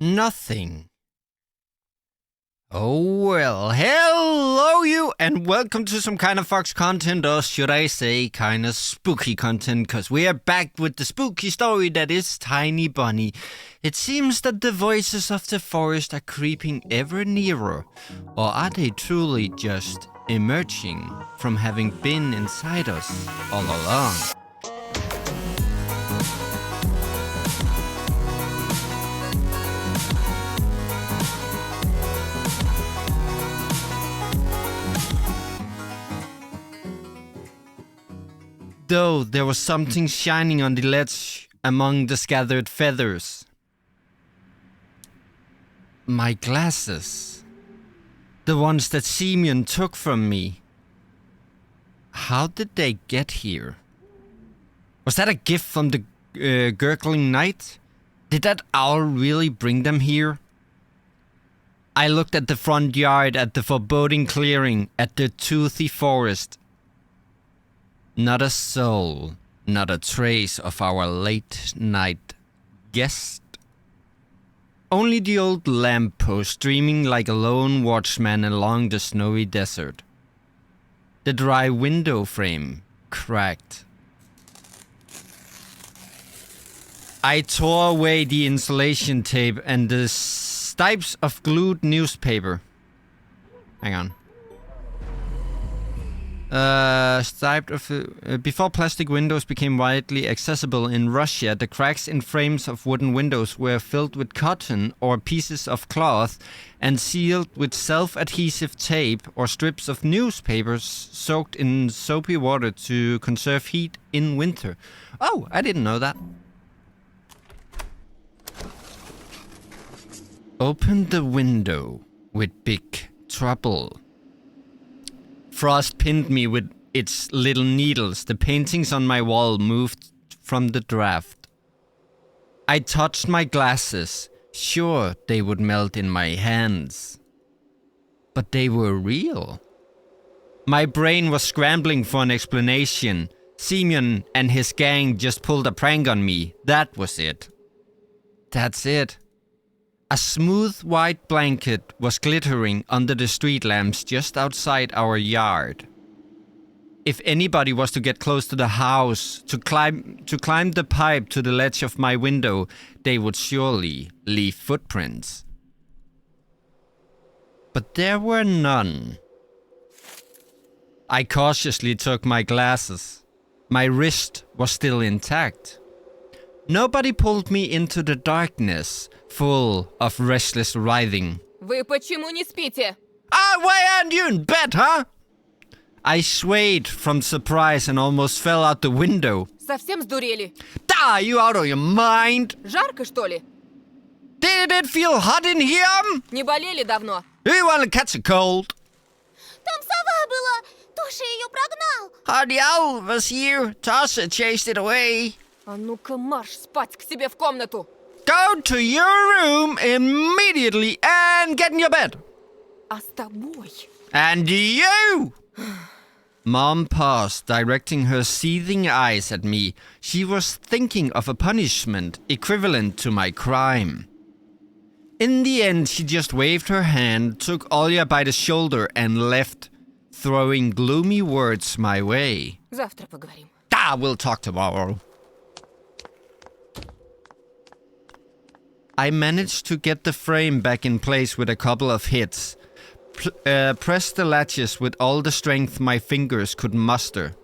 Nothing. Oh well, hello you, and welcome to some kind of Fox content, or should I say kind of spooky content, because we are back with the spooky story that is Tiny Bunny. It seems that the voices of the forest are creeping ever nearer, or are they truly just emerging from having been inside us all along? Though there was something shining on the ledge among the scattered feathers. My glasses. The ones that Simeon took from me. How did they get here? Was that a gift from the gurgling night? Did that owl really bring them here? I looked at the front yard, at the foreboding clearing, at the toothy forest. Not a soul, not a trace of our late-night guest. Only the old lamppost streaming like a lone watchman along the snowy desert. The dry window frame cracked. I tore away the insulation tape and the stipes of glued newspaper. Hang on. Before plastic windows became widely accessible in Russia, the cracks in frames of wooden windows were filled with cotton or pieces of cloth and sealed with self-adhesive tape or strips of newspapers soaked in soapy water to conserve heat in winter. Oh, I didn't know that. Opened the window with big trouble. Frost pinned me with its little needles. The paintings on my wall moved from the draft. I touched my glasses. Sure, they would melt in my hands. But they were real. My brain was scrambling for an explanation. Simeon and his gang just pulled a prank on me. That was it. That's it. A smooth white blanket was glittering under the street lamps just outside our yard. If anybody was to get close to the house, to climb the pipe to the ledge of my window, they would surely leave footprints. But there were none. I cautiously took my glasses. My wrist was still intact. Nobody pulled me into the darkness, full of restless writhing. Вы почему не спите? Why aren't you in bed, huh? I swayed from surprise and almost fell out the window. Совсем сдурели? Are you out of your mind? Жарко, что ли? Did it feel hot in here? Не болели давно? Do you want to catch a cold? Там сова была. Тоша ее прогнал. The owl was here. Tasha chased it away. А ну-ка марш спать к себе в комнату. Go to your room immediately and get in your bed. А с тобой? And you! Mom paused, directing her seething eyes at me. She was thinking of a punishment equivalent to my crime. In the end, she just waved her hand, took Olya by the shoulder, and left, throwing gloomy words my way. Завтра поговорим. We'll talk tomorrow. I managed to get the frame back in place with a couple of hits. Pressed the latches with all the strength my fingers could muster.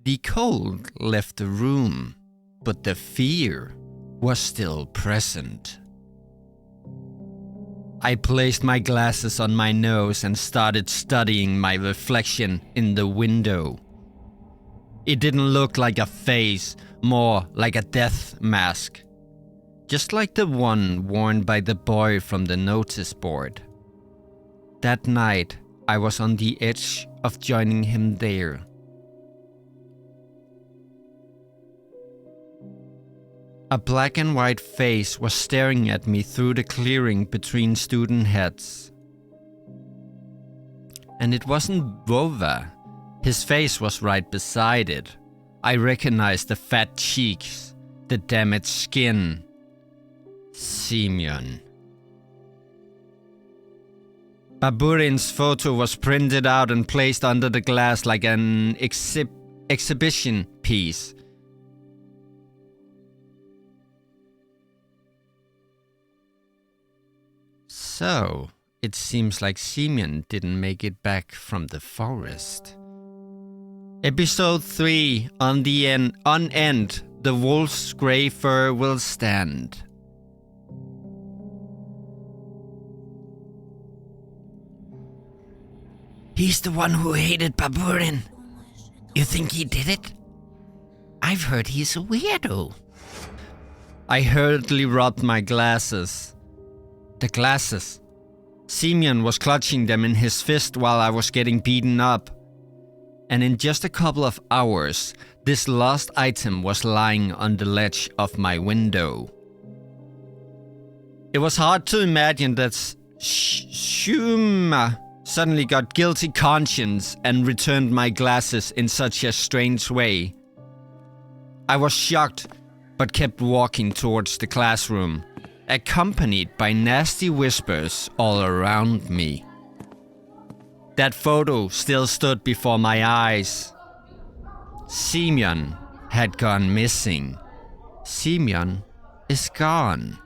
The cold left the room, but the fear was still present. I placed my glasses on my nose and started studying my reflection in the window. It didn't look like a face, more like a death mask. Just like the one worn by the boy from the notice board. That night, I was on the edge of joining him there. A black and white face was staring at me through the clearing between student heads. And it wasn't Vova. His face was right beside it. I recognized the fat cheeks, the damaged skin. Simeon. Baburin's photo was printed out and placed under the glass like an exhibition piece. So, it seems like Simeon didn't make it back from the forest. Episode 3, on end, the wolf's grey fur will stand. He's the one who hated Baburin. You think he did it? I've heard he's a weirdo. I hurriedly rubbed my glasses. The glasses. Simeon was clutching them in his fist while I was getting beaten up. And in just a couple of hours, this lost item was lying on the ledge of my window. It was hard to imagine that Shuma suddenly got guilty conscience and returned my glasses in such a strange way. I was shocked, but kept walking towards the classroom, accompanied by nasty whispers all around me. That photo still stood before my eyes. Simeon had gone missing. Simeon is gone.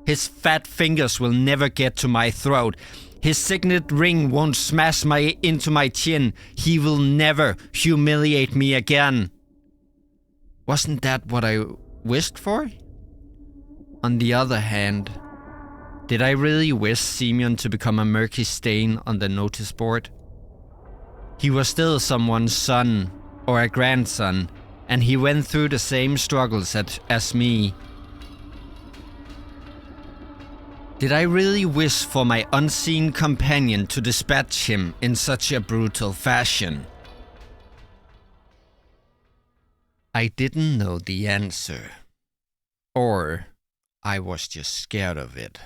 His fat fingers will never get to my throat. His signet ring won't smash into my chin. He will never humiliate me again. Wasn't that what I wished for? On the other hand, did I really wish Simeon to become a murky stain on the notice board? He was still someone's son or a grandson, and he went through the same struggles as me. Did I really wish for my unseen companion to dispatch him in such a brutal fashion? I didn't know the answer. Or I was just scared of it.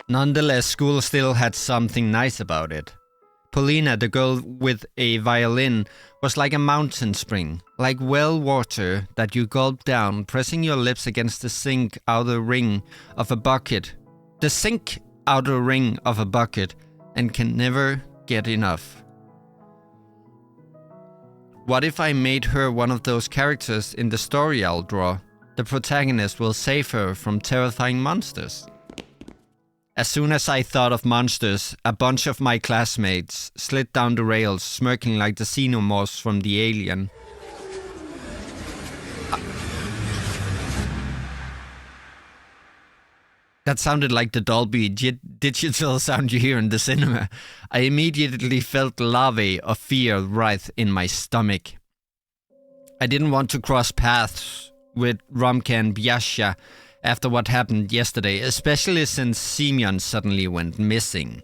Nonetheless, school still had something nice about it. Paulina, the girl with a violin, was like a mountain spring, like well water that you gulp down, pressing your lips against the sink outer ring of a bucket. The sink outer ring of a bucket, and can never get enough. What if I made her one of those characters in the story I'll draw? The protagonist will save her from terrifying monsters. As soon as I thought of monsters, a bunch of my classmates slid down the rails, smirking like the xenomorphs from the Alien. That sounded like the Dolby digital sound you hear in the cinema. I immediately felt larvae of fear writhe in my stomach. I didn't want to cross paths with Romka and Biasha after what happened yesterday, especially since Simeon suddenly went missing.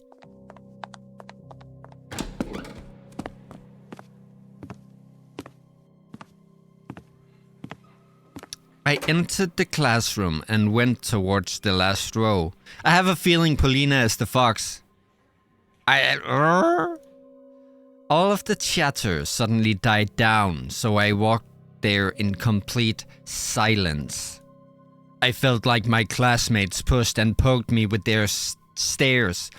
I entered the classroom and went towards the last row. I have a feeling Paulina is the fox. All of the chatter suddenly died down, so I walked there in complete silence. I felt like my classmates pushed and poked me with their stares.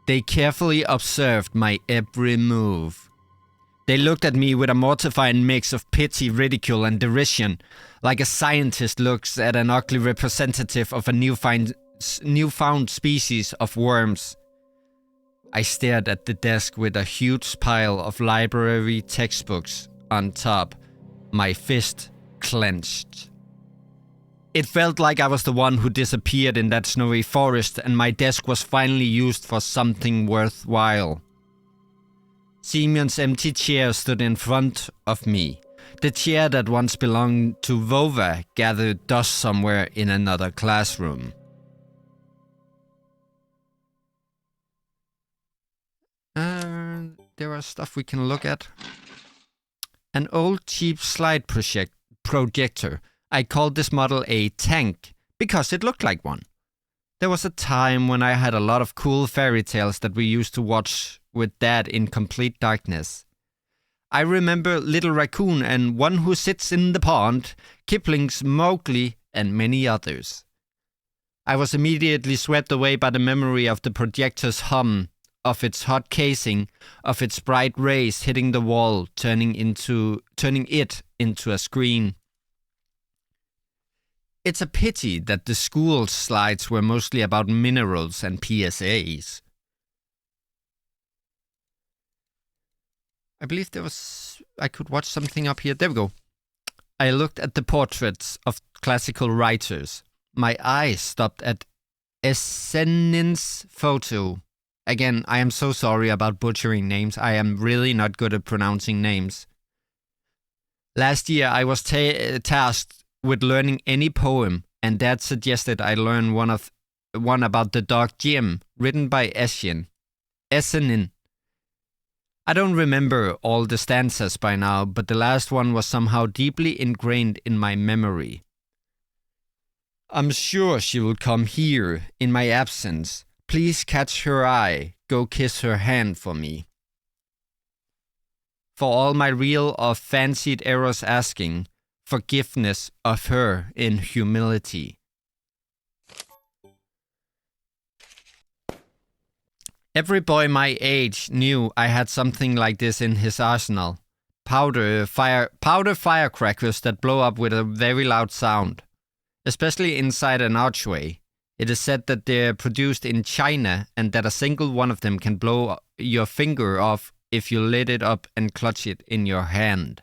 They carefully observed my every move. They looked at me with a mortifying mix of pity, ridicule, and derision, like a scientist looks at an ugly representative of a newfound species of worms. I stared at the desk with a huge pile of library textbooks on top, my fist clenched. It felt like I was the one who disappeared in that snowy forest, and my desk was finally used for something worthwhile. Simeon's empty chair stood in front of me. The chair that once belonged to Vova gathered dust somewhere in another classroom. There are stuff we can look at. An old cheap slide projector. I called this model a tank because it looked like one. There was a time when I had a lot of cool fairy tales that we used to watch with Dad in complete darkness. I remember Little Raccoon and One Who Sits in the Pond, Kipling's Mowgli, and many others. I was immediately swept away by the memory of the projector's hum, of its hot casing, of its bright rays hitting the wall, turning it into a screen. It's a pity that the school slides were mostly about minerals and PSAs. I believe I could watch something up here. There we go. I looked at the portraits of classical writers. My eyes stopped at Esenin's photo. Again, I am so sorry about butchering names. I am really not good at pronouncing names. Last year, I was tasked with learning any poem, and Dad suggested I learn one about the dog Jim, written by Esenin. I don't remember all the stanzas by now, but the last one was somehow deeply ingrained in my memory. I'm sure she will come here in my absence. Please catch her eye, go kiss her hand for me. For all my real or fancied errors asking, forgiveness of her in humility. Every boy my age knew I had something like this in his arsenal. Powder firecrackers that blow up with a very loud sound. Especially inside an archway. It is said that they're produced in China and that a single one of them can blow your finger off if you lit it up and clutch it in your hand.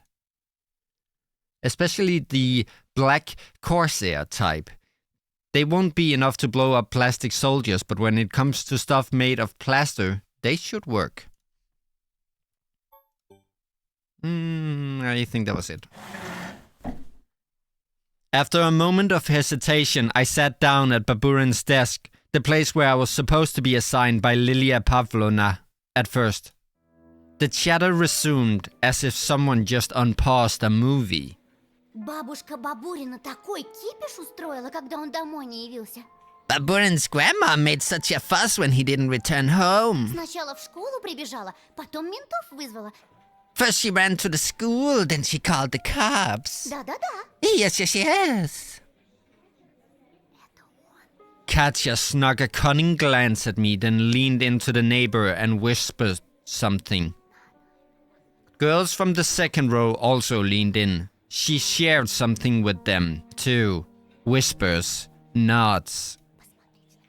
Especially the black Corsair type. They won't be enough to blow up plastic soldiers, but when it comes to stuff made of plaster, they should work. I think that was it. After a moment of hesitation, I sat down at Baburin's desk, the place where I was supposed to be assigned by Lilia Pavlovna at first. The chatter resumed as if someone just unpaused a movie. Бабушка Бабурина такой кипиш устроила, когда он домой не явился. Baburin's grandma made such a fuss when he didn't return home. Сначала в школу прибежала, потом ментов вызвала. First she ran to the school, then she called the cops. Да-да-да. Yes. Katya snuck a cunning glance at me, then leaned into the neighbor and whispered something. Girls from the second row also leaned in. She shared something with them, too. Whispers, nods.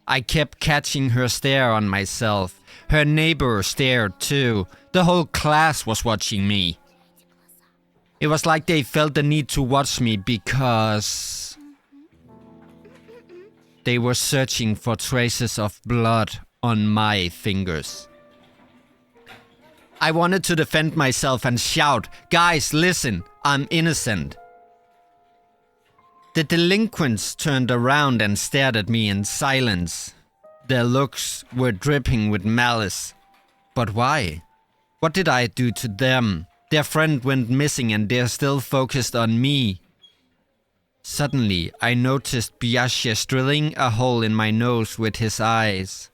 I kept catching her stare on myself. Her neighbor stared, too. The whole class was watching me. It was like they felt the need to watch me because they were searching for traces of blood on my fingers. I wanted to defend myself and shout, "Guys, listen, I'm innocent." The delinquents turned around and stared at me in silence. Their looks were dripping with malice. But why? What did I do to them? Their friend went missing and they're still focused on me. Suddenly, I noticed Biashes drilling a hole in my nose with his eyes.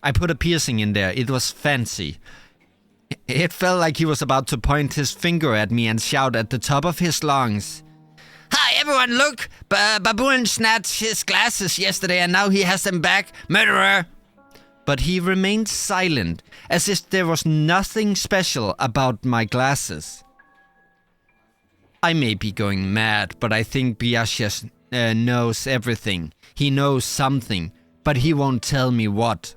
I put a piercing in there. It was fancy. It felt like he was about to point his finger at me and shout at the top of his lungs. "Hi everyone, look! Baburin snatched his glasses yesterday and now he has them back. Murderer!" But he remained silent, as if there was nothing special about my glasses. I may be going mad, but I think Biashes knows everything. He knows something, but he won't tell me what.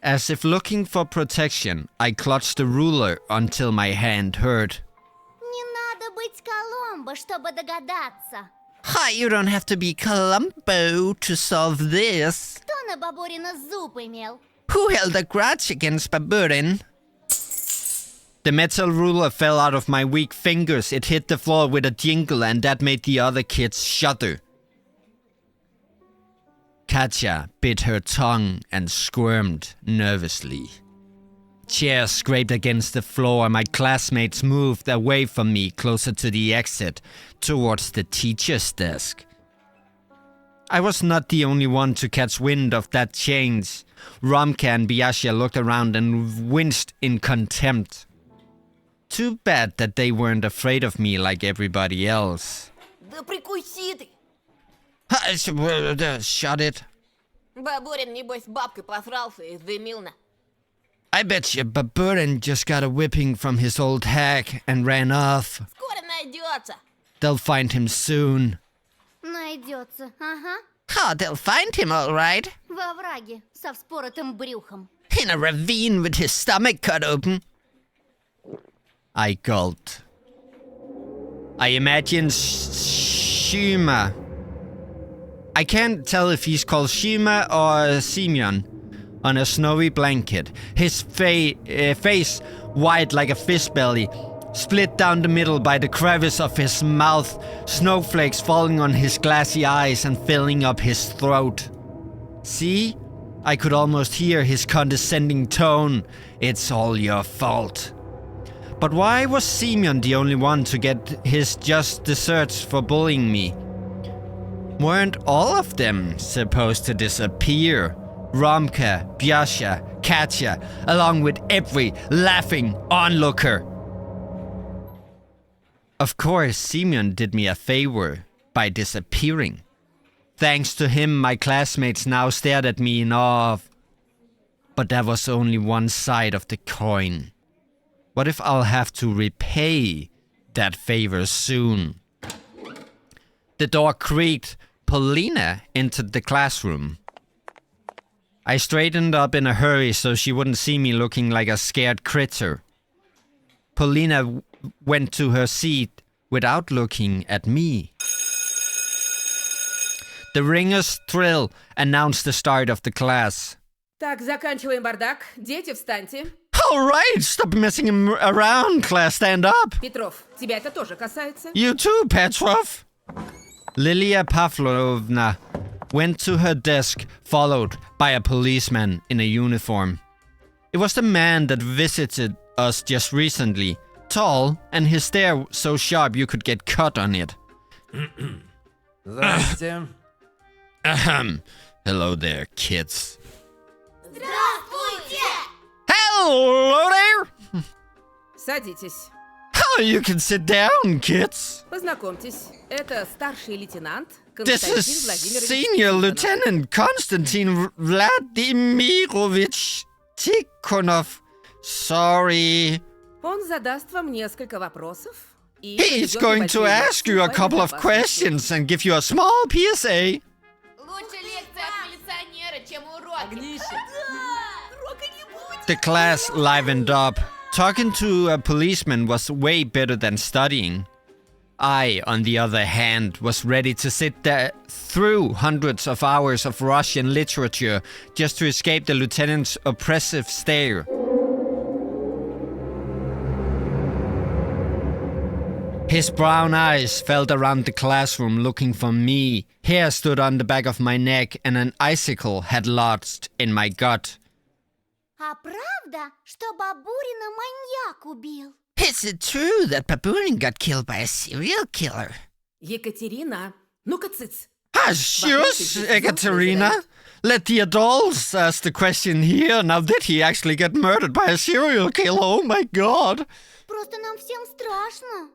As if looking for protection, I clutched the ruler until my hand hurt. Не надо быть Коломбо, чтобы догадаться. Hi, you don't have to be Columbo to solve this. Кто на Бабурина зуб имел? Who held a grudge against Baburin? The metal ruler fell out of my weak fingers. It hit the floor with a jingle and that made the other kids shudder. Katya bit her tongue and squirmed nervously. Chairs scraped against the floor and my classmates moved away from me closer to the exit, towards the teacher's desk. I was not the only one to catch wind of that change. Romka and Biasha looked around and winced in contempt. Too bad that they weren't afraid of me like everybody else. Да прикуси ты! Shut it. Бабурин, небось, бабкой посрался и дымился. I bet you Baburin just got a whipping from his old hag and ran off. Скоро найдется. They'll find him soon. Найдется, ага. Oh, they'll find him all right. Во враге, со вспоротым брюхом. In a ravine with his stomach cut open. I gulped. I imagine Shima. I can't tell if he's called Shima or Simeon. On a snowy blanket, his face white like a fish belly, split down the middle by the crevice of his mouth, snowflakes falling on his glassy eyes and filling up his throat. See? I could almost hear his condescending tone. It's all your fault. But why was Simeon the only one to get his just desserts for bullying me? Weren't all of them supposed to disappear? Romka, Biasha, Katya, along with every laughing onlooker. Of course, Simeon did me a favor by disappearing. Thanks to him, my classmates now stared at me in awe. But that was only one side of the coin. What if I'll have to repay that favor soon? The door creaked. Paulina entered the classroom. I straightened up in a hurry so she wouldn't see me looking like a scared critter. Paulina went to her seat without looking at me. The ringer's thrill announced the start of the class. Так, заканчиваем бардак. Дети, встаньте. All right, stop messing around, class, stand up. Петров, тебя это тоже касается. You too, Petrov. Lilia Pavlovna went to her desk, followed by a policeman in a uniform. It was the man that visited us just recently, tall, and his stare so sharp you could get cut on it. Здрасте. Ahem. Hello there, kids. Здравствуйте! Hello there! Садитесь. Oh, you can sit down, kids. Познакомьтесь. Это старший лейтенант This Константин is Владимирович Senior Тихонов. Lieutenant Konstantin Vladimirovich Tikhonov. Sorry. Он задаст вам несколько вопросов. И He's проведет going to небольшую ask you a лекцию по couple of безопасности. questions and give you a small PSA. Лучше лекция от милиционера, чем уроки. The class livened up. Talking to a policeman was way better than studying. I, on the other hand, was ready to sit there through hundreds of hours of Russian literature just to escape the lieutenant's oppressive stare. His brown eyes felt around the classroom looking for me. Hair stood on the back of my neck and an icicle had lodged in my gut. А правда, что Бабурина маньяк убил? Is it true that Baburin got killed by a serial killer? Екатерина, ну-ка цыц. Shush, Ekaterina. Let the adults ask the question here. Now, did he actually get murdered by a serial killer? Oh my god. Просто нам всем страшно.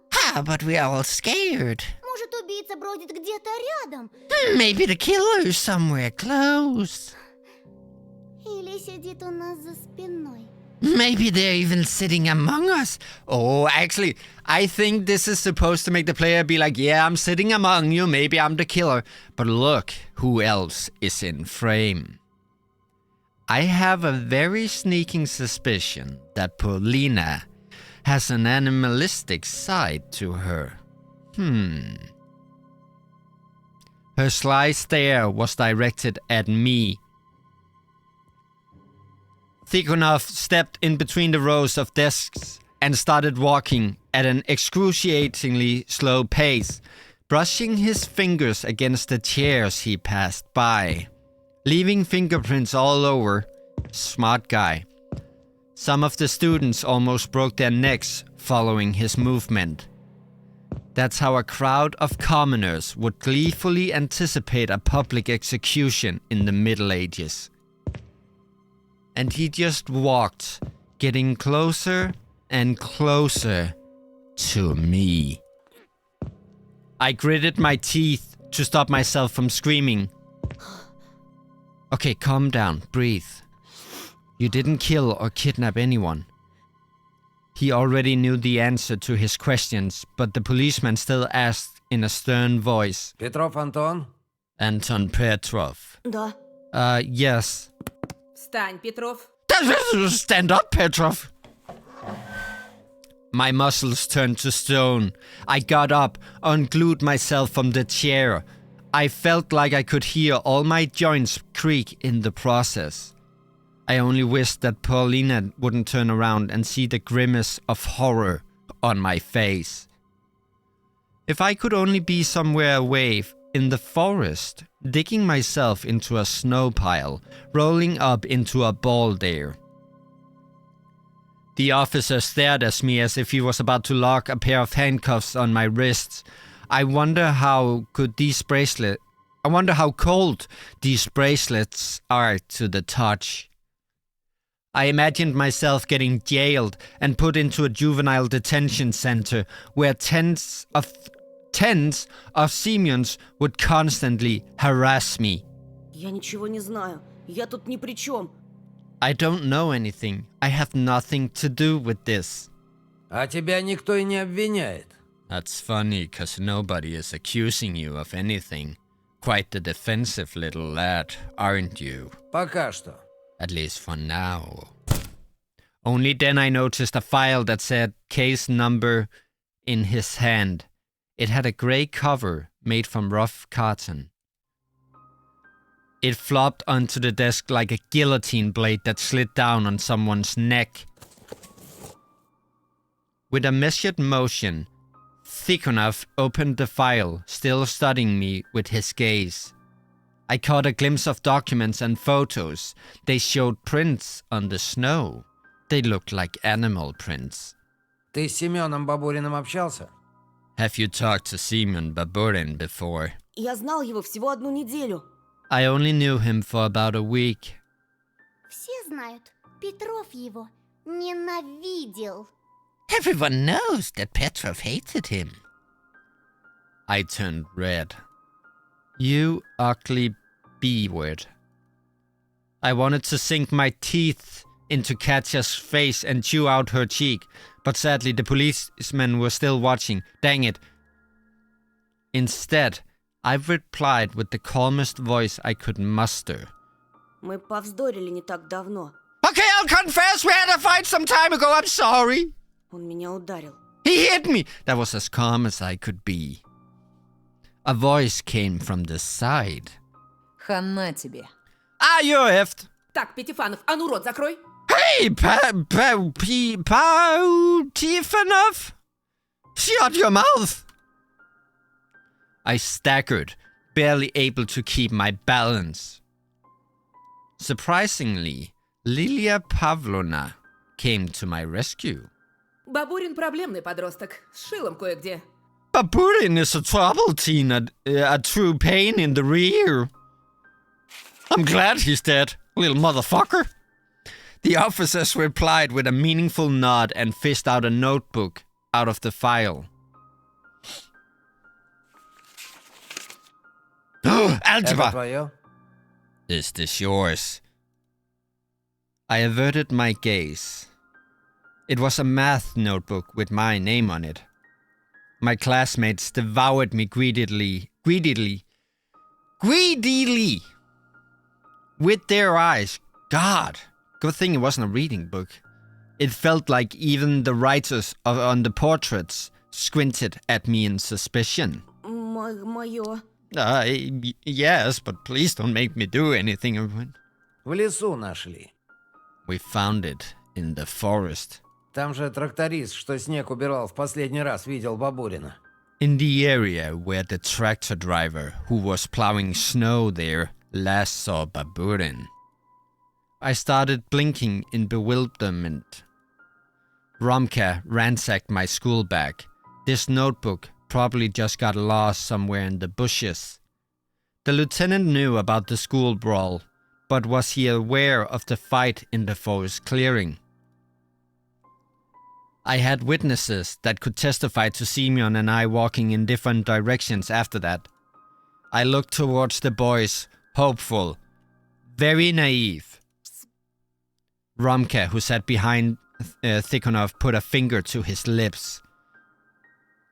But we are all scared. Может, убийца бродит где-то рядом? Maybe the killer is somewhere close. Или сидит у нас за спиной? Maybe they're even sitting among us. Oh, actually, I think this is supposed to make the player be like, yeah, I'm sitting among you, maybe I'm the killer. But look, who else is in frame? I have a very sneaking suspicion that Paulina has an animalistic side to her. Her sly stare was directed at me. Tikhonov stepped in between the rows of desks and started walking at an excruciatingly slow pace, brushing his fingers against the chairs he passed by, leaving fingerprints all over. Smart guy. Some of the students almost broke their necks following his movement. That's how a crowd of commoners would gleefully anticipate a public execution in the Middle Ages. And he just walked, getting closer and closer to me. I gritted my teeth to stop myself from screaming. Okay, calm down. Breathe. You didn't kill or kidnap anyone. He already knew the answer to his questions, but the policeman still asked in a stern voice. Петров Антон? Anton Petrov. Да. Yes. Встань, Петров. Stand up, Petrov. My muscles turned to stone. I got up, unglued myself from the chair. I felt like I could hear all my joints creak in the process. I only wished that Paulina wouldn't turn around and see the grimace of horror on my face. If I could only be somewhere away in the forest, digging myself into a snow pile, rolling up into a ball there. The officer stared at me as if he was about to lock a pair of handcuffs on my wrists. I wonder how cold these bracelets are to the touch. I imagined myself getting jailed and put into a juvenile detention center where tens of Semyons would constantly harass me. Я ничего не знаю. Я тут ни при чем. I don't know anything. I have nothing to do with this. А тебя никто и не обвиняет. That's funny, cause nobody is accusing you of anything. Quite the defensive little lad, aren't you? Пока что. At least for now. Only then I noticed a file that said case number in his hand. It had a grey cover made from rough cotton. It flopped onto the desk like a guillotine blade that slid down on someone's neck. With a measured motion, Tikhonov opened the file, still studying me with his gaze. I caught a glimpse of documents and photos. They showed prints on the snow. They looked like animal prints. Ты с Семеном Бабуриным общался? Have you talked to Semyon Baburin before? Я знал его всего одну неделю. I only knew him for about a week. Все знают, Петров его ненавидел. Everyone knows that Petrov hated him. I turned red. You ugly B-word. I wanted to sink my teeth into Katya's face and chew out her cheek, but sadly the policemen were still watching. Dang it. Instead, I replied with the calmest voice I could muster. Мы повздорили не так давно. Okay, I'll confess, we had a fight some time ago, I'm sorry. Он меня ударил. He hit me. That was as calm as I could be. A voice came from the side. Хана тебе. Ah, you're effed. Так, Пятифанов, а ну рот закрой. Hey, Tifanov? Shut your mouth. I staggered, barely able to keep my balance. Surprisingly, Lilia Pavlovna came to my rescue. Бабурин проблемный подросток. С шилом кое-где. Baburin is a trouble teen, a true pain in the rear. I'm glad he's dead, little motherfucker. The officers replied with a meaningful nod and fished out a notebook out of the file. Это Algebra! твое? Is this yours? I averted my gaze. It was a math notebook with my name on it. My classmates devoured me greedily, with their eyes. God, good thing it wasn't a reading book. It felt like even the writers on the portraits squinted at me in suspicion. Мое. Yes, but please don't make me do anything. В лесу нашли. We found it in the forest. Там же тракторист, что снег убирал в последний раз, видел Бабурина. In the area where the tractor driver who was plowing snow there last saw Baburin. I started blinking in bewilderment. Romka ransacked my school bag. This notebook probably just got lost somewhere in the bushes. The lieutenant knew about the school brawl, but was he aware of the fight in the forest clearing? I had witnesses that could testify to Simeon and I walking in different directions after that. I looked towards the boys, hopeful, very naive. Romka, who sat behind Tikhonov, put a finger to his lips.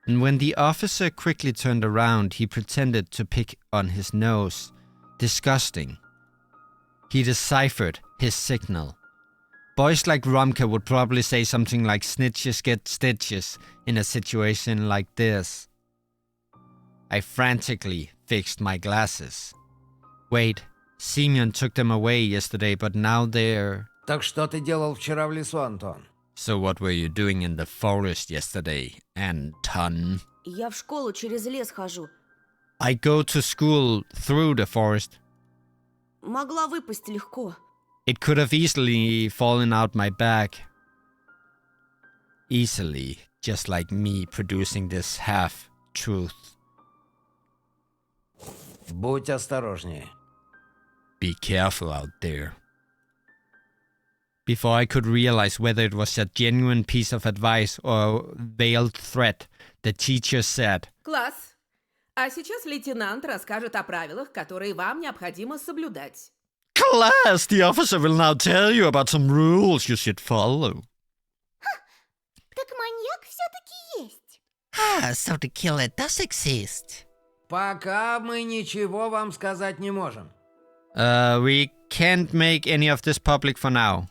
And when the officer quickly turned around, he pretended to pick on his nose. Disgusting. He deciphered his signal. Boys like Romka would probably say something like snitches get stitches in a situation like this. I frantically fixed my glasses. Wait, Simeon took them away yesterday, but now they're... Так что ты делал вчера в лесу, Антон? So what were you doing in the forest yesterday, Anton? Я в школу через лес хожу. I go to school through the forest. Могла выпасть легко. It could have easily fallen out my back. Easily, just like me producing this half-truth. Будь осторожнее. Be careful out there. Before I could realize whether it was a genuine piece of advice or a veiled threat, the teacher said, Класс. А сейчас лейтенант расскажет о правилах, которые вам необходимо соблюдать. Class, the officer will now tell you about some rules you should follow. Так маньяк все-таки есть. Ah, so the killer does exist. Пока мы ничего вам сказать не можем. We can't make any of this public for now.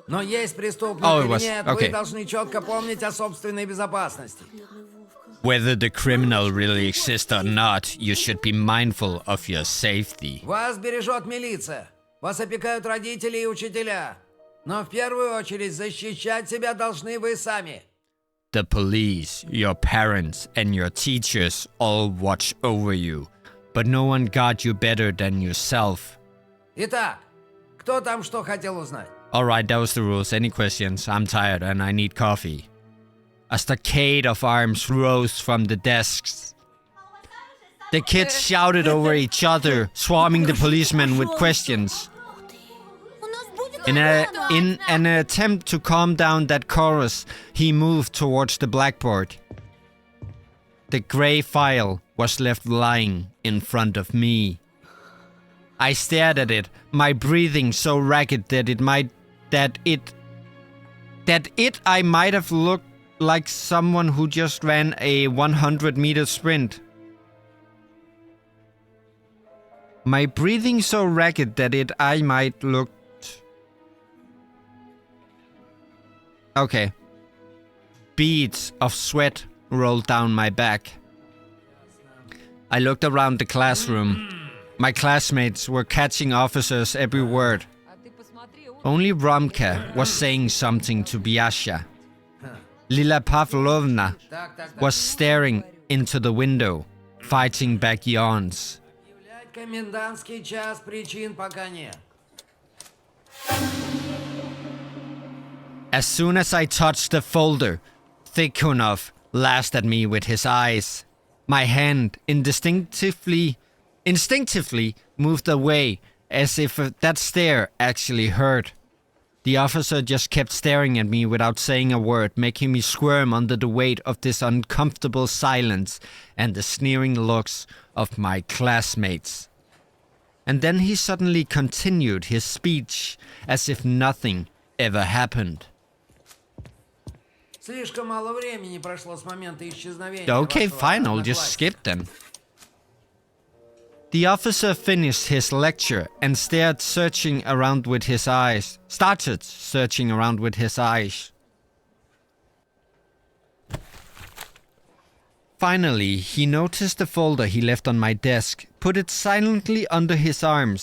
Но есть преступник Oh, it или was- нет, okay. вы должны четко помнить о собственной безопасности. Whether the criminal really exists or not, you should be mindful of your safety. Вас бережет милиция. Вас опекают родители и учителя. Но в первую очередь защищать себя должны вы сами. The police, your parents, and your teachers all watch over you, but no one got you better than yourself. Итак, кто там что хотел узнать? Alright, that was the rules. Any questions? I'm tired and I need coffee. A stockade of arms rose from the desks. The kids shouted over each other, swarming the policemen with questions. In an attempt to calm down that chorus, he moved towards the blackboard. The gray file was left lying in front of me. I stared at it, my breathing so ragged that I might have looked like someone who just ran a 100-meter sprint. My breathing so ragged that I might look... Okay. Beads of sweat rolled down my back. I looked around the classroom. My classmates were catching officers' every word. Only Romka was saying something to Biasha. Lila Pavlovna was staring into the window, fighting back yawns. Объявлять комендантский час, причин пока нет. As soon as I touched the folder, Tikhonov laughed at me with his eyes. My hand instinctively moved away, as if that stare actually hurt. The officer just kept staring at me without saying a word, making me squirm under the weight of this uncomfortable silence and the sneering looks of my classmates. And then he suddenly continued his speech as if nothing ever happened. Слишком мало времени прошло с момента исчезновения. Okay, вашего fine, I'll just одноклассника. skip then. The officer finished his lecture and started searching around with his eyes. Finally, he noticed the folder he left on my desk, put it silently under his arm,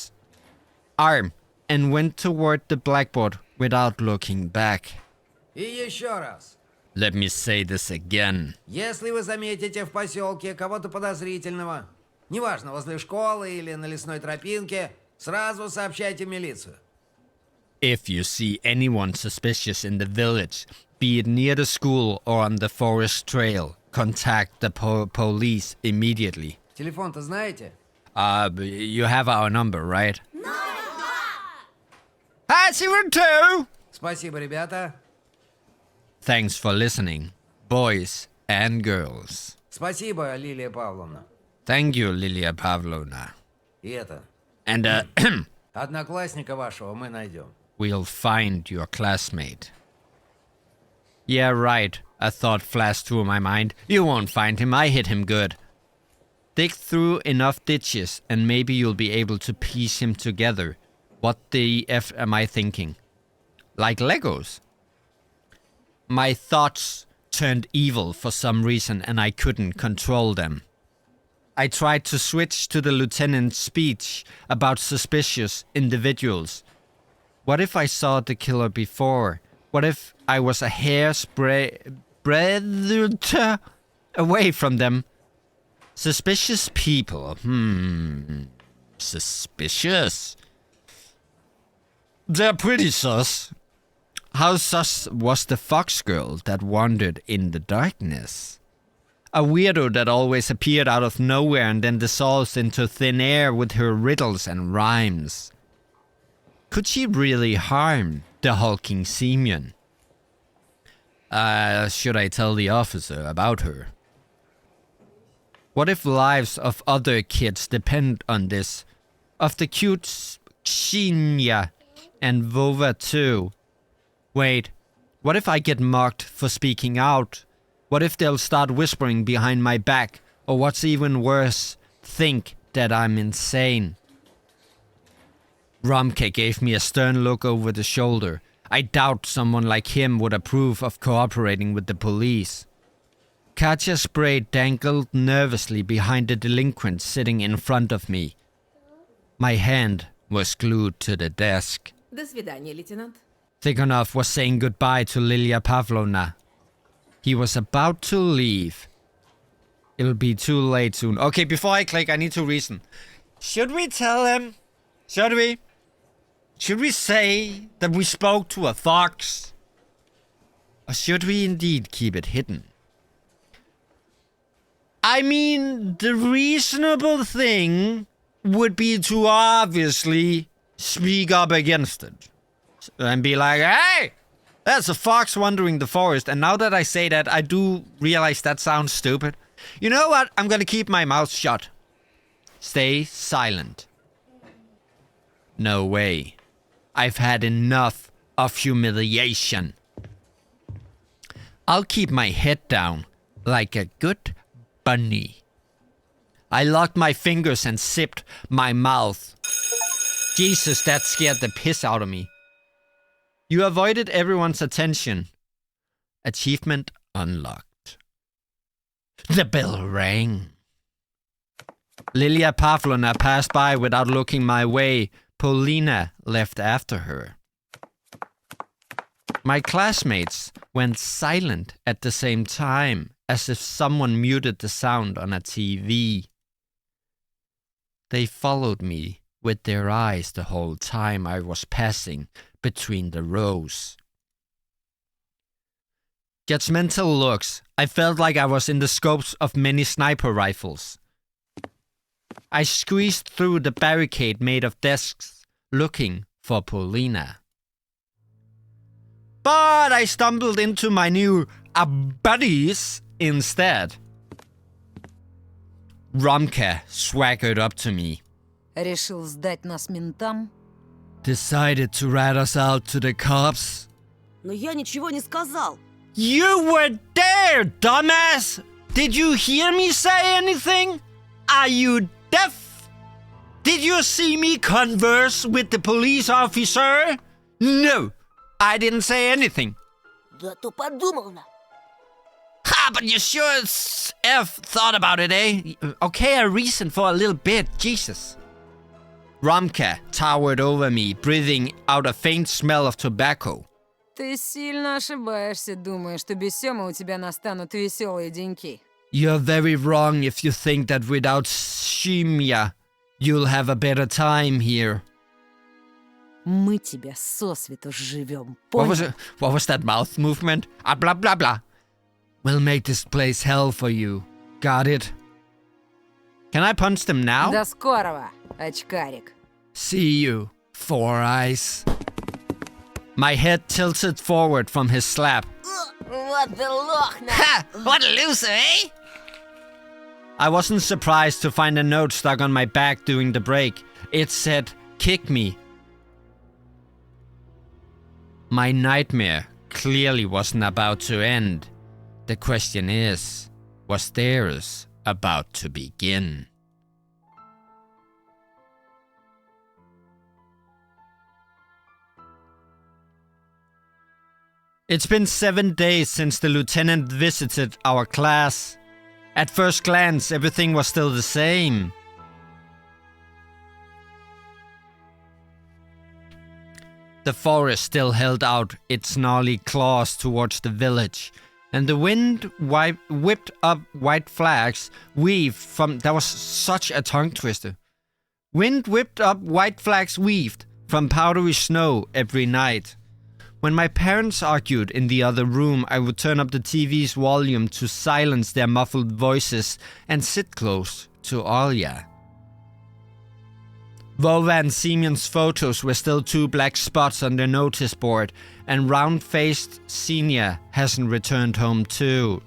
and went toward the blackboard without looking back. И еще раз. Let me say this again. Если вы заметите в поселке кого-то подозрительного, неважно, возле школы или на лесной тропинке, сразу сообщайте в милицию. If you see anyone suspicious in the village, be it near the school or on the forest trail, contact the police immediately. Телефон-то знаете? You have our number, right? No! Ah, 02! Спасибо, ребята. Thanks for listening, boys and girls. Спасибо, Лилия Павловна. Thank you, Lilia Pavlovna. И это, And одноклассника вашего мы найдем. we'll find your classmate. Yeah, right. A thought flashed through my mind. You won't find him. I hit him good. Dig through enough ditches and maybe you'll be able to piece him together. What the F am I thinking? Like Legos? My thoughts turned evil for some reason and I couldn't control them. I tried to switch to the lieutenant's speech about suspicious individuals. What if I saw the killer before? What if I was a hair's breadth away from them? Suspicious people. Suspicious? They're pretty sus. How sus was the fox girl that wandered in the darkness? A weirdo that always appeared out of nowhere and then dissolves into thin air with her riddles and rhymes. Could she really harm the hulking Simeon? Should I tell the officer about her? What if lives of other kids depend on this? Of the cute Ksenia and Vova too? Wait, what if I get mocked for speaking out? What if they'll start whispering behind my back? Or what's even worse, think that I'm insane? Romke gave me a stern look over the shoulder. I doubt someone like him would approve of cooperating with the police. Katja's braid dangled nervously behind the delinquent sitting in front of me. My hand was glued to the desk. До свидания, лейтенант. Tikhonov was saying goodbye to Lilia Pavlovna. He was about to leave. It'll be too late soon. Okay, before I click, I need to reason. Should we tell him? Should we? Should we say that we spoke to a fox? Or should we indeed keep it hidden? I mean, the reasonable thing would be to obviously speak up against it. And be like, hey! There's a fox wandering the forest. And now that I say that, I do realize that sounds stupid. You know what? I'm gonna keep my mouth shut. Stay silent. No way. I've had enough of humiliation. I'll keep my head down like a good bunny. I locked my fingers and zipped my mouth. Jesus, that scared the piss out of me. You avoided everyone's attention. Achievement unlocked. The bell rang. Lilia Pavlovna passed by without looking my way. Polina left after her. My classmates went silent at the same time, as if someone muted the sound on a TV. They followed me with their eyes the whole time I was passing between the rows. Judgmental looks. I felt like I was in the scopes of many sniper rifles. I squeezed through the barricade made of desks, looking for Polina. But I stumbled into my new buddies instead. Romke swaggered up to me. Решил сдать нас ментам? Decided to rat us out to the cops. Но я ничего не сказал. You were there, dumbass! Did you hear me say anything? Are you deaf? Did you see me converse with the police officer? No, I didn't say anything. Да то подумал на. Ha, but you sure as F thought about it, eh? Okay, a reason for a little bit, Jesus. Romke towered over me, breathing out a faint smell of tobacco. Ты сильно ошибаешься, думая, что без Сёмы у тебя настанут веселые деньки. You're very wrong if you think that without Shimya, you'll have a better time here. Мы тебя сосвету живем, What понял? was that mouth movement? Ah, blah, blah, blah. We'll make this place hell for you. Got it? Can I punch them now? До скорого, очкарик. See you, Four Eyes. My head tilted forward from his slap. Вот ты лохна! Ha! What a loser, eh? I wasn't surprised to find a note stuck on my back during the break. It said, "Kick me." My nightmare clearly wasn't about to end. The question is, was theirs about to begin? It's been 7 days since the lieutenant visited our class. At first glance, everything was still the same. The forest still held out its gnarly claws towards the village, and the wind whipped up white flags weaved from... That was such a tongue twister. Wind whipped up white flags weaved from powdery snow every night. When my parents argued in the other room, I would turn up the TV's volume to silence their muffled voices and sit close to Alya. Vova and Simeon's photos were still 2 black spots on their notice board, and round-faced Senior hasn't returned home too.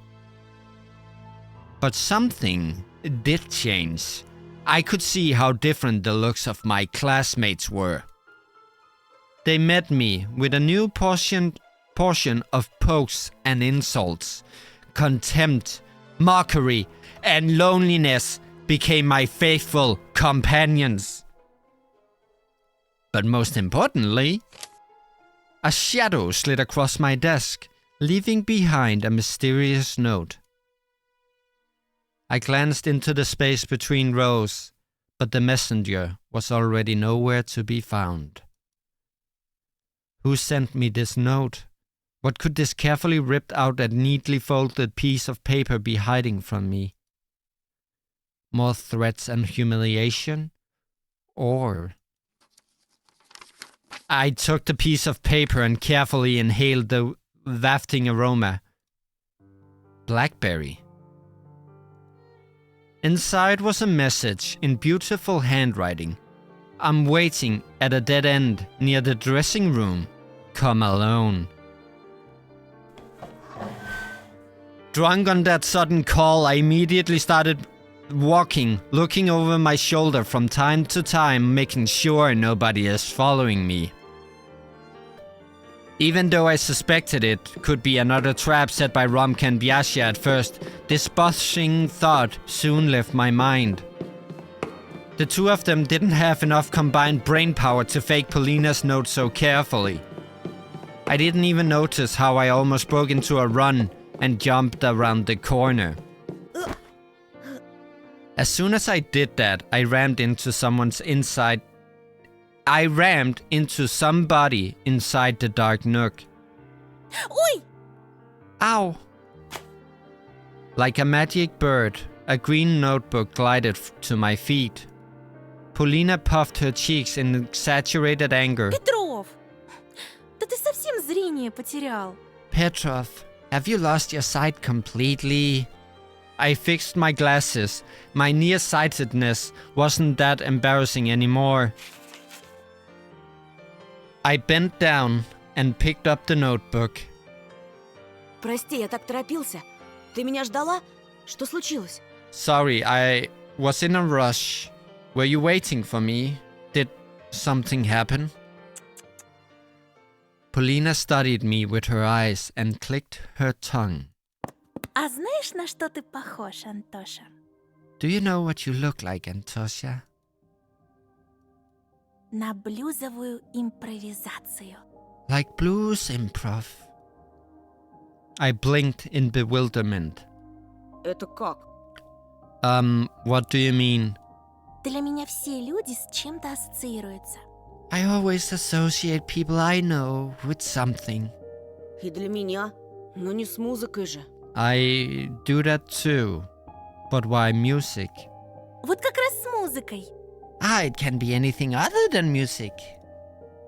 But something did change. I could see how different the looks of my classmates were. They met me with a new portion of pokes and insults. Contempt, mockery, and loneliness became my faithful companions. But most importantly, a shadow slid across my desk, leaving behind a mysterious note. I glanced into the space between rows, but the messenger was already nowhere to be found. Who sent me this note? What could this carefully ripped out and neatly folded piece of paper be hiding from me? More threats and humiliation? Or... I took the piece of paper and carefully inhaled the wafting aroma. Blackberry. Inside was a message in beautiful handwriting. I'm waiting at a dead end near the dressing room. Come alone. Drunk on that sudden call, I immediately started walking, looking over my shoulder from time to time, making sure nobody is following me. Even though I suspected it could be another trap set by Romka and Biasha at first, this buzzing thought soon left my mind. The 2 of them didn't have enough combined brain power to fake Polina's note so carefully. I didn't even notice how I almost broke into a run and jumped around the corner. As soon as I did that, I rammed into somebody inside the dark nook. Ой! Ow! Like a magic bird, a green notebook glided to my feet. Polina puffed her cheeks in exaggerated anger. Петров! Да ты совсем зрение потерял. Petrov, have you lost your sight completely? I fixed my glasses. My nearsightedness wasn't that embarrassing anymore. I bent down and picked up the notebook. Прости, я так торопился. Ты меня ждала? Что случилось? Sorry, I was in a rush. Were you waiting for me? Did something happen? Polina studied me with her eyes and clicked her tongue. А знаешь, на что ты похож, Антоша? Do you know what you look like, Antosha? На блюзовую импровизацию. Like blues improv. I blinked in bewilderment. Это как? What do you mean? Для меня все люди с чем-то ассоциируются. I always associate people I know with something. И для меня. Но не с музыкой же. I do that too. But why music? Вот как раз с музыкой. It can be anything other than music.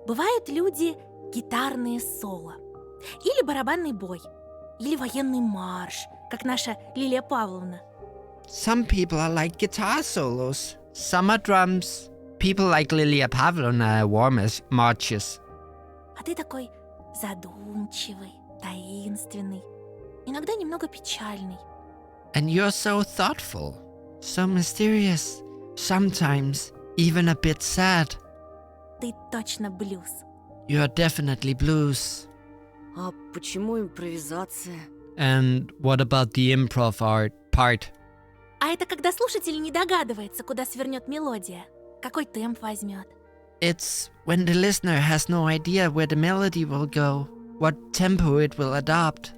Бывают люди гитарные соло. Или барабанный бой. Или военный марш, как наша Лилия Павловна. Some people are like guitar solos. Some are drums. People like Lilia Pavlovna are war marches. А ты такой задумчивый, таинственный, иногда немного печальный. And you're so thoughtful, so mysterious, sometimes even a bit sad. Ты точно блюз. You're definitely blues. А почему импровизация? And what about the improv part? А это когда слушатель не догадывается, куда свернет мелодия, какой темп возьмет. It's when the listener has no idea where the melody will go, what tempo it will adopt.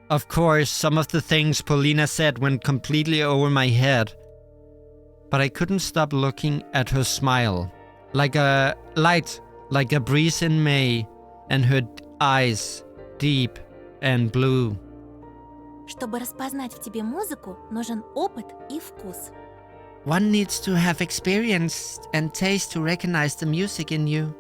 Of course, some of the things Paulina said went completely over my head. But I couldn't stop looking at her smile. Like a light, like a breeze in May, and her eyes, deep and blue. Чтобы распознать в тебе музыку, нужен опыт и вкус. One needs to have experience and taste to recognize the music in you.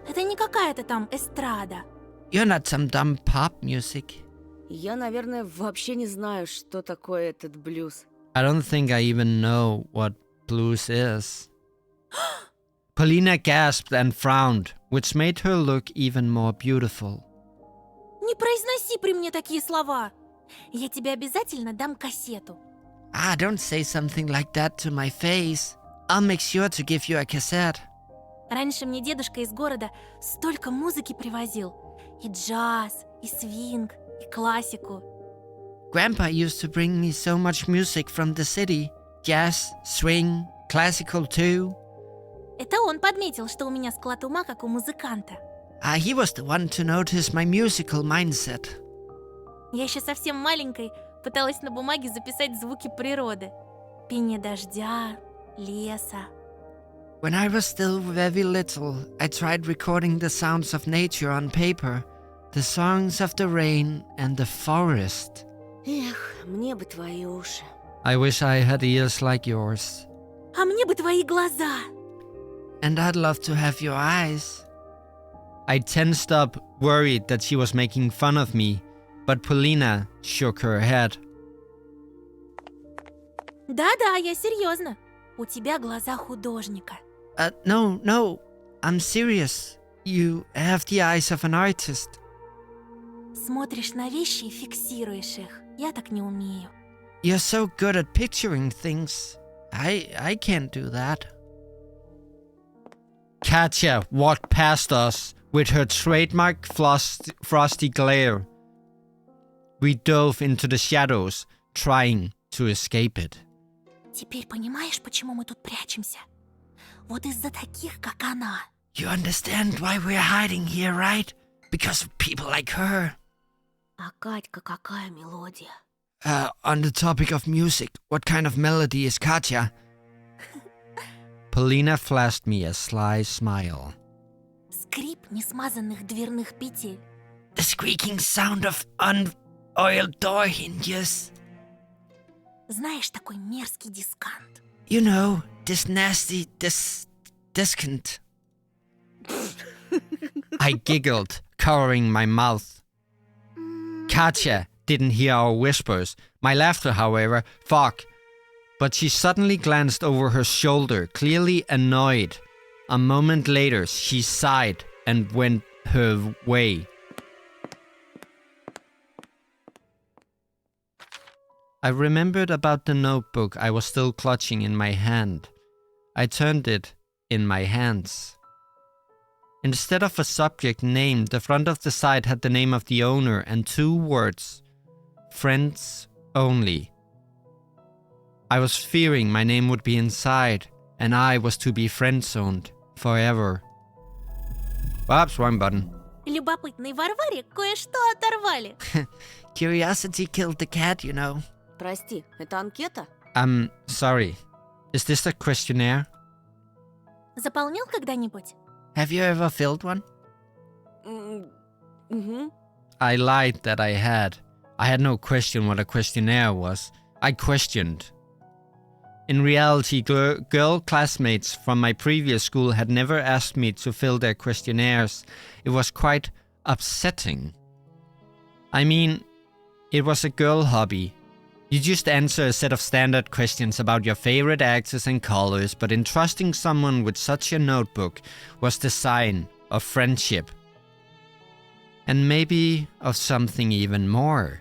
Это не какая-то там эстрада. You're not some dumb pop music. Я, наверное, вообще не знаю, что такое этот блюз. I don't think I even know what blues is. Paulina gasped and frowned, which made her look even more beautiful. Не произноси при мне такие слова. Я тебе обязательно дам кассету. Ah, don't say something like that to my face. I'll make sure to give you a cassette. Раньше мне дедушка из города столько музыки привозил. И джаз, и свинг, и классику. Grandpa used to bring me so much music from the city. Jazz, swing, classical too. Это он подметил, что у меня склад ума, как у музыканта. He was the one to notice my musical mindset. Я еще совсем маленькой пыталась на бумаге записать звуки природы. Пение дождя, леса. When I was still very little, I tried recording the sounds of nature on paper, the songs of the rain and the forest. Эх, мне бы твои уши. I wish I had ears like yours. А мне бы твои глаза. And I'd love to have your eyes. I tensed up, worried that she was making fun of me, but Paulina shook her head. Да-да, я серьезно. У тебя глаза художника. No, I'm serious. You have the eyes of an artist. Смотришь на вещи и фиксируешь их. Я так не умею. You're so good at picturing things. I can't do that. Katya walked past us with her trademark frosty glare. We dove into the shadows, trying to escape it. Теперь понимаешь, почему мы тут прячемся? Вот из-за таких, как она. You understand why we're hiding here, right? Because of people like her. А Катька какая мелодия? On the topic of music, what kind of melody is Katya? Paulina flashed me a sly smile. Скрип несмазанных дверных петель. The squeaking sound of unoiled door hinges. Знаешь, такой мерзкий дискант. You know, this nasty discant. I giggled, covering my mouth. Katya didn't hear our whispers. My laughter, however, fuck. But she suddenly glanced over her shoulder, clearly annoyed. A moment later, she sighed and went her way. I remembered about the notebook I was still clutching in my hand. I turned it in my hands. Instead of a subject name, the front of the side had the name of the owner and 2 words. Friends only. I was fearing my name would be inside, and I was to be friend-zoned forever. Whoops, wrong button. Любопытной Варваре кое-что оторвали. Curiosity killed the cat, you know. Прости, это анкета? Sorry. Is this a questionnaire? Заполнял когда-нибудь? Have you ever filled one? Угу. I lied that I had. I had no question what a questionnaire was. I questioned. In reality, girl classmates from my previous school had never asked me to fill their questionnaires. It was quite upsetting. I mean, it was a girl hobby. You just answer a set of standard questions about your favorite actors and colors, but entrusting someone with such a notebook was the sign of friendship. And maybe of something even more.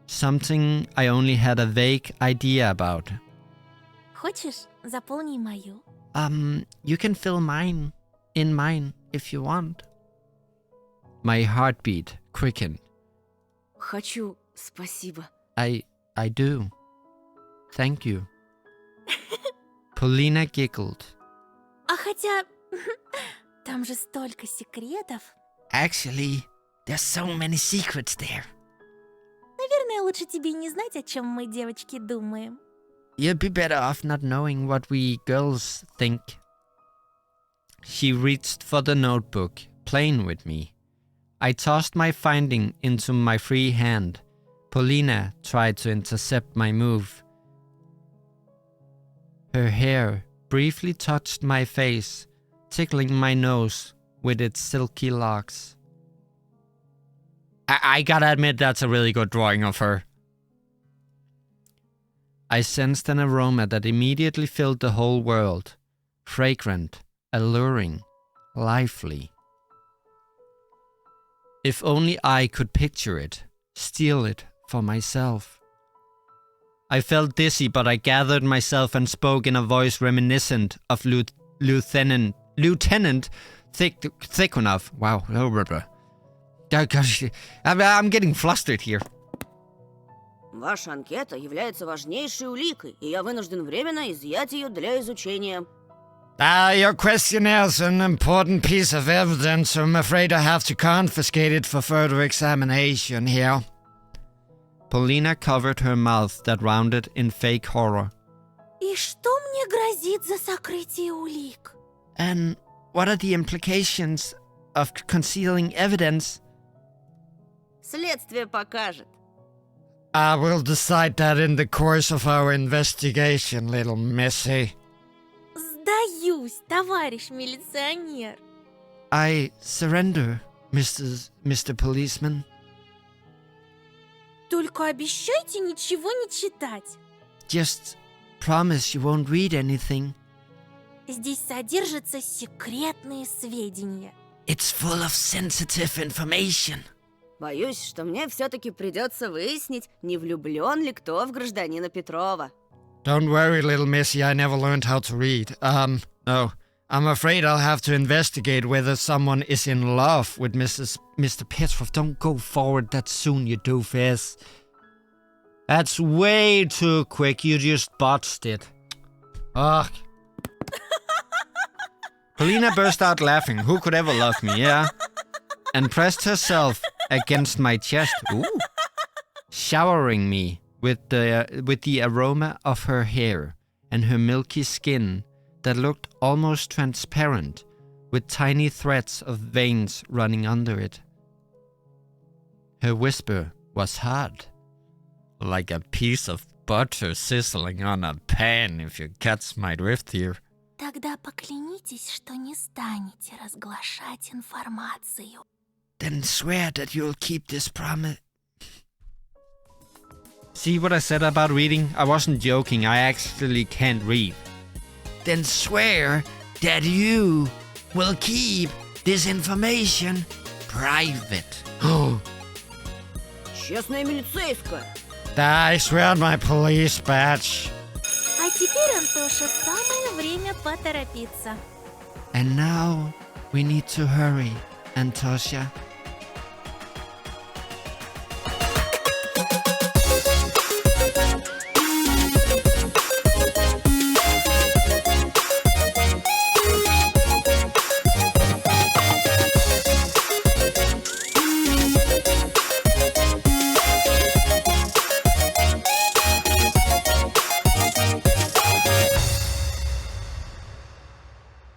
Something I only had a vague idea about. Хочешь, заполни мою? You can fill mine in mine if you want. My heartbeat quickened. Хочу, спасибо. I do. Thank you. Polina giggled. А хотя, там же столько секретов. Actually, there's so many secrets there. Наверное, лучше тебе не знать, о чем мы, девочки, думаем. You'd be better off not knowing what we girls think. She reached for the notebook, playing with me. I tossed my finding into my free hand. Polina tried to intercept my move. Her hair briefly touched my face, tickling my nose with its silky locks. I gotta admit, that's a really good drawing of her. I sensed an aroma that immediately filled the whole world. Fragrant, alluring, lively. If only I could picture it, steal it for myself. I felt dizzy, but I gathered myself and spoke in a voice reminiscent of Lieutenant Tikhonov. Wow. I'm getting flustered here. Ваша анкета является важнейшей уликой, и я вынужден временно изъять ее для изучения. Your questionnaire is an important piece of evidence, so I'm afraid I have to confiscate it for further examination here. Polina covered her mouth that rounded in fake horror. И что мне грозит за сокрытие улик? And what are the implications of concealing evidence? Следствие покажет. I will decide that in the course of our investigation, little missy. Сдаюсь, товарищ милиционер. I surrender, Mr. Policeman. Только обещайте ничего не читать. Just promise you won't read anything. Здесь содержатся секретные сведения. It's full of sensitive information. Боюсь, что мне все-таки придется выяснить, не влюблен ли кто в гражданина Петрова. Don't worry, little missy, I never learned how to read. No. I'm afraid I'll have to investigate whether someone is in love with Mr. Petrov. Don't go forward that soon, you doofus. That's way too quick. You just botched it. Ugh. Polina burst out laughing. Who could ever love me, yeah? And pressed herself against my chest, showering me with the aroma of her hair and her milky skin that looked almost transparent, with tiny threads of veins running under it. Her whisper was hard, like a piece of butter sizzling on a pan, if you catch my drift here. Тогда поклянитесь, что не станете разглашать информацию. Then swear that you'll keep this promise. See what I said about reading? I wasn't joking, I actually can't read. Then swear that you will keep this information private. Честная милицейская. I swear on my police badge. А теперь, Антоша, самое время поторопиться. And now we need to hurry, Antosha.